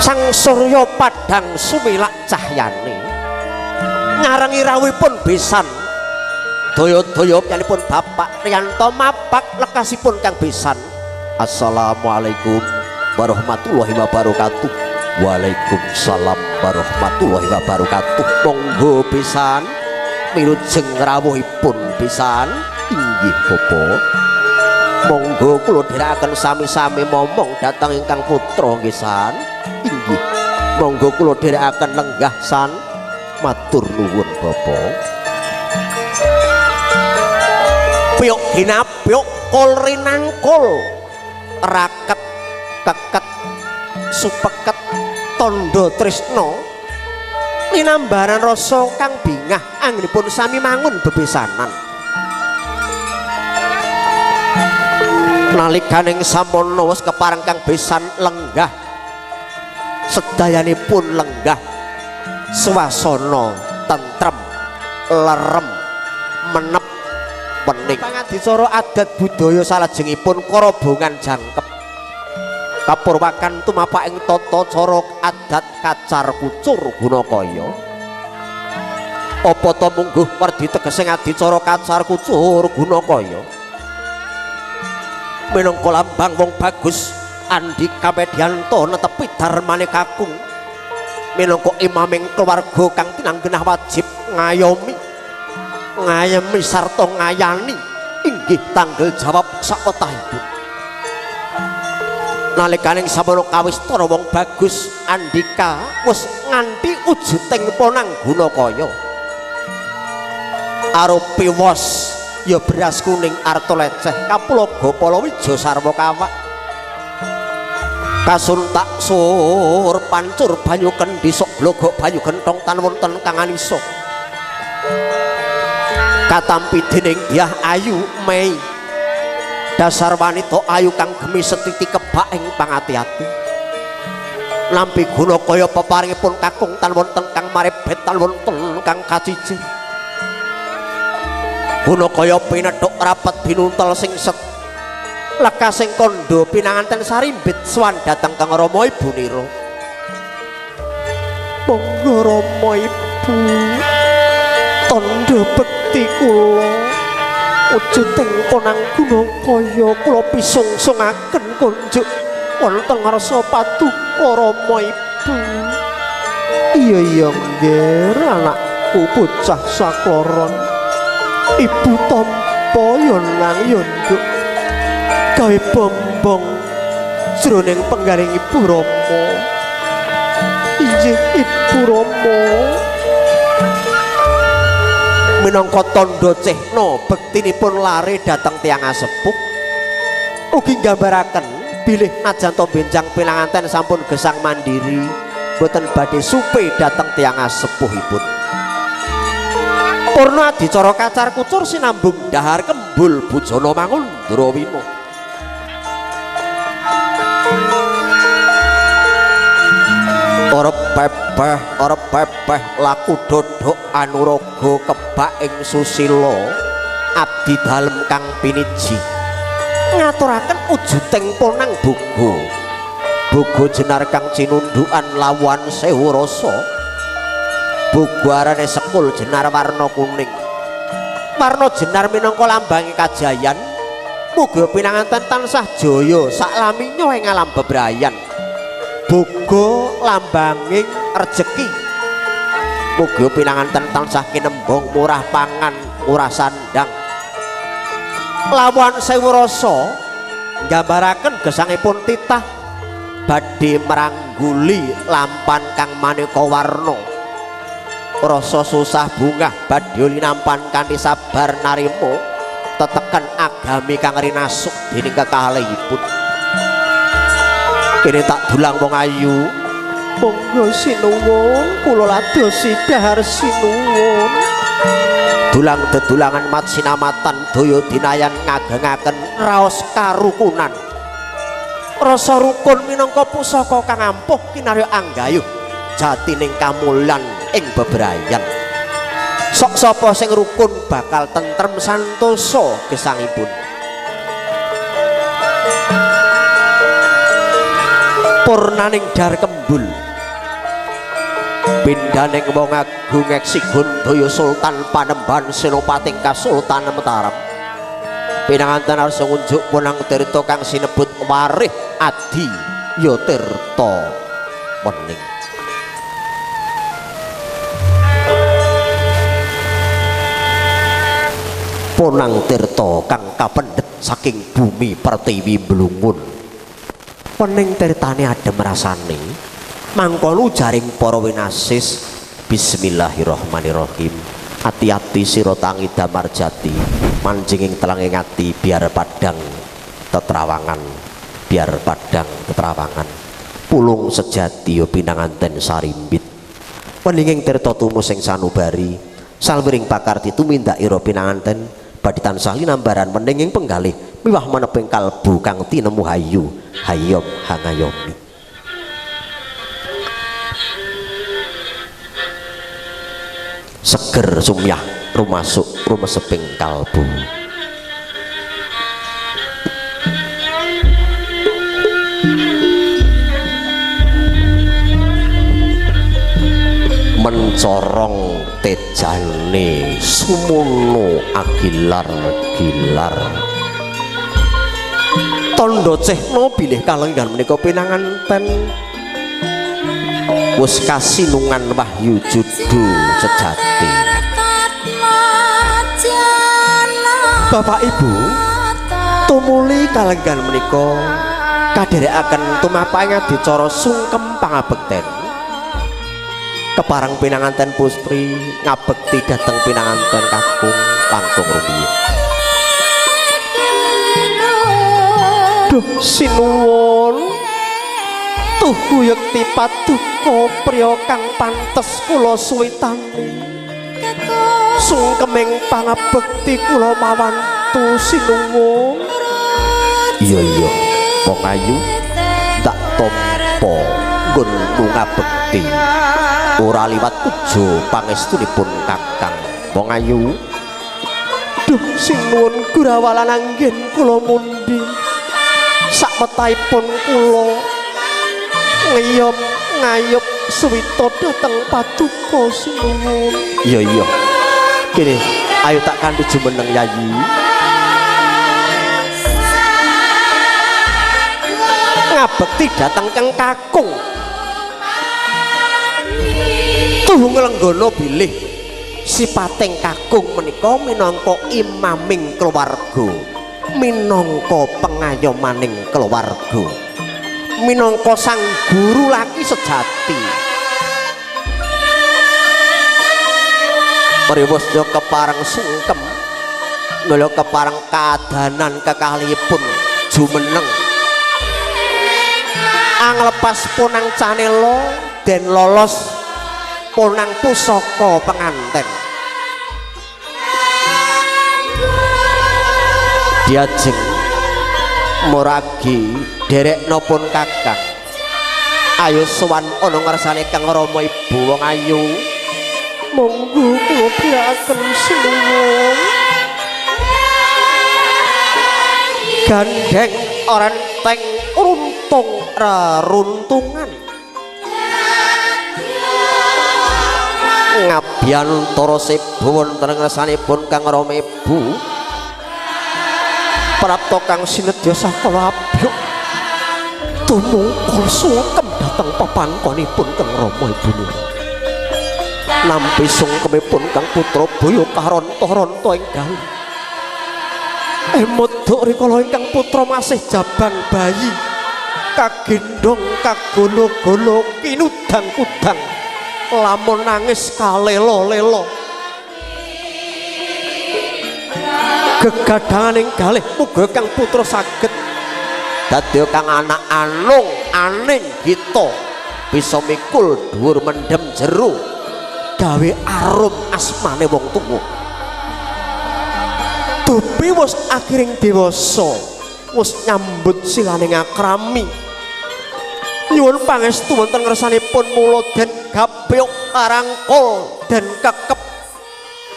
sang surya padhang sumilak cahyane ngarengi rawuhipun besan daya-daya pyanipun Bapak Riyanto mapak lekasipun Kang Besan. Assalamualaikum warahmatullahi wabarakatuh. Waalaikumsalam warahmatullahi wabarakatuh. Monggo Besan wilujeng rawuhipun Besan. Inggih Bapak. Monggo kula dherekaken sami-sami momong dhateng ingkang putra nggih San. Inggih. Monggo kula dherekaken lenggah San. Matur nuwun Bapak. Piyok ginapyok kol rinangkul raket keket supeket tondo tresno linambaran rasa kang bingah anggenipun sami mangun bebesanan. Nalikaning sampurna wis kepareng Kang Besan lenggah sedayanipun lenggah swasana tentrem lerem menep pening pangadicara adat budaya salajengipun korobongan jangkep kapurwakan tumapaking tata cara adat kacar kucur gunakaya. Apa ta mungguh werdi tegesing adicara kacar kucur gunakaya minangka lambang wong bagus Andika Medyanto netepi darmane kakung minangka imaming keluarga kang tinanggenah wajib ngayemi sarta ngayani inggih tanggel jawab sakotahipun. Nalikaning samono kawistara wong bagus Andika wis nganti wujuting ponang gunakaya arupi wos ya beras kuning arta leceh kapulaga palawija sarwa kawak kasuntak sur pancur banyu kendi sok blogok banyu genthong tan wonten kang anisa katampi dening Dyah Ayu Mei dasar wanita ayu kang gemi setiti kebak ing pangati-ati nampi gunakaya peparingipun kakung tan wonten kang marebet tan wonten kang kaciji gunakaya pinethuk rapat binuntel sing set lekasing kandha pinanganten sarimbit swan dhateng Kang Rama Ibu nira. Monggo Rama Ibu tandha bekti kula wujuding ponang gunakaya kula pisungsungaken kunjuk wonten ngarsa paduka Rama Ibu. Iya nggih anakku bocah sakloron ibu tampa yen nang yonduk gawe bombong jroning penggaring Ibu Rama. Inggih Ibu Rama minangka tandha cehna bektinipun lare dhateng tiyang asepuh ugi nggambaraken bilih najanto benjang pinanganten sampun gesang mandiri boten badhe supe dhateng tiyang asepuhipun. Purna adicara kacar kucur sinambung dahar kembul bujana mangun Ndrawina. Arep pepeh laku dodok anuraga kebak ing susila abdi dalem kang piniji ngaturaken wujuting ponang bogo jenar kang cinundukan lawan sewu rasa bogo arane sekul jenar warna kuning warna jenar minangka lambange kajayan muga pinanganten tansah jaya saklaminyo ing alam bebrayan bogo lambanging rejeki muga pinanganten tansah kinembong murah pangan murah sandang lawan sewu rasa nggambaraken gesangipun titah badhe merangguli lampan kang maneka warna rasa susah bungah badhe linampan kanthi sabar narima teteken agami kang rinasuk dening kekalihipun. Kene tak dulang wong ayu monggo sinuwun kula ladosi dahar sinuwun dulang dedulangan mat sinamatan daya dinayan ngagengaken raos karukunan rasa rukun minangka pusaka kang ampuh kinarya anggayuh jatining kamulyan ing bebrayan. Sok sapa sing rukun bakal tentrem santosa gesangipun. purnaning dar kembul pindaning wong agung eksigun daya Sultan Panembahan Senopati Kasultanan Mataram pinanganten arsa ngunjuk punang tirta kang sinebut Warih Adi ya tirta wening punang tirta kang kapendhet saking bumi pertiwi mlungun wening tirtane adem rasane mangkono jaring para winasis bismillahirrahmanirrahim ati-ati sira tangi damar jati manjinging telanging ati biar padang tetrawangan biar padang tetrawangan pulung sejati yo pinanganten sarimbit weninging tirta tumus sing sanubari salwiring pakarti tumindak ira pinanganten badhe tansah linambaran weninging penggalih miwah meneping kalbu kang tinemu hayu hayom hangayomi seger sumyah rumasuk rumeseping kalbu mencorong tejane sumuno agilar-gilar tondo cehno bilih kalenggan menika pinanganten wis kasinungan wahyu judu sejati Bapak Ibu tumuli kalenggan menika kadherekaken tumapang adicara sungkem pangabekten keparang pinanganten Puspri ngabekti dhateng pinanganten kakung langkung rumiyin duh sinuwun tuh guyekti paduka priya kang pantes kula suwitani sungkeming pangabekti kula mawantu sinuwun iya wong ayu tak tampa nggon ngabekti ora liwat ujo pangestunipun kakang wong ayu duh sinuwun gurawalan anggen kula mundi sakmetahipun kula ngiyom ngayup suwita dhateng paduka sinuwun iya kene ayo tak kanthi jumeneng yayi ngabekti dhateng kang kakung tuh nglenggana bilih sipating kakung menika minangka imaming keluarga minangka pengayomaning keluarga minangka sang guru laki sejati Priwusya kepareng sungkem nula kepareng kadanan kekalihipun jumeneng anglepas punang canela den lolos punang pusaka penganten diajeng muragi derekna pun kakang ayo sowan ana ngarsane Kang Rama Ibu wong ayu monggo kula priyaken sinuwun gandeng orenteng runtung reruntungan ngabiyantara sebu wonten ngarsanipun Kang Rama Ibu prapta kang sinedya sakala abyuk tumungkul sungkem dhateng pepangkonipun Kang Rama Ibu nampi sungkemipun Kang Putra Baya karonta-ronta enggal emodok rikala ingkang putra masih jaban bayi kagendhong kagolo-golo kinudang-kudang lamun nangis kalelo-lelo gegadhangan ing galih muga Kang Putra saged dadi kang anak anung aning gita bisa mikul dhuwur mendem jero gawe arum asmane wong tuwa dupi wis akhiring dewasa wis nyambut silane ngakrami nyuwun pangestu wonten ngersanipun mula den gapyuk karangkul den kekep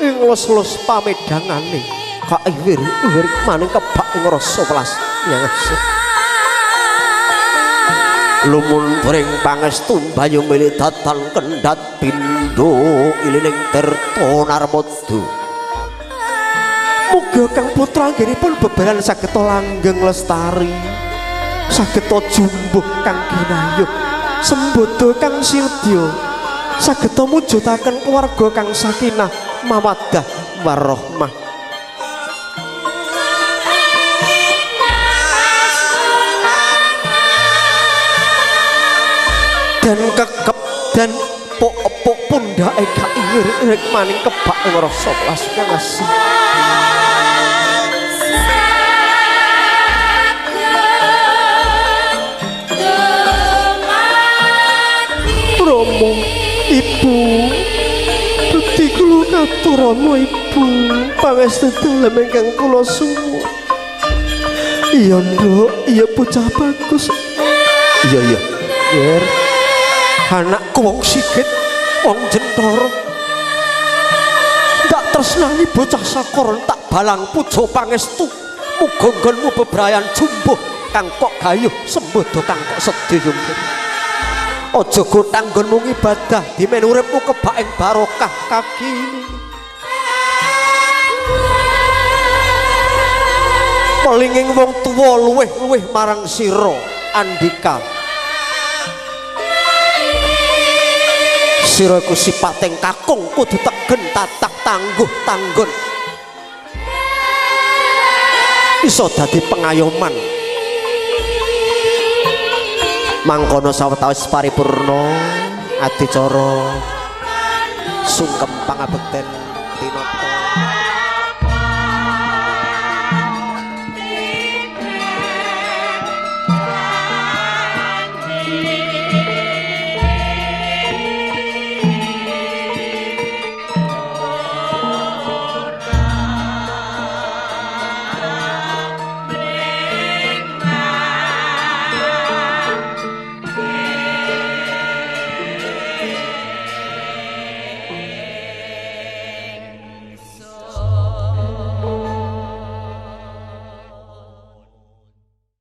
ing lus-lus pamedangane kaiwir-iwir maning kebak ing rasa welas nyang lumunturing pangestu bayu milih datan kendhat pindho ilining tirta narmada muga kang putra anggenipun bebaran sageta langgeng lestari sageta jumbuh kang ginayuh sembodo kang silya sageta mujudaken keluarga kang sakinah mawaddah warahmah dan kekep dan pok-pok pundake gak irik-irik maning kebak ing rasa welas kang asih Romo ibu bekti kula katurana ibu pangestu dalem ingkang kula suwun iya nduk iya bocah bagus iya yer anakku wong sigit wong jentara tak tresnani bocah sakoron tak balang puja pangestu muga nggonmu bebrayan jumbuh kang kok gayuh sembodo kang kok sedya aja gotang nggonmu ibadah dimen uripmu kebak ing barokah kaki pelinging wong tuwa luwih marang sira Andika sira iku sipating kakung kudu tegen tatak tangguh tanggon iso dadi pengayoman mangkono sawetawis paripurna adicara sungkem pangabekten tinata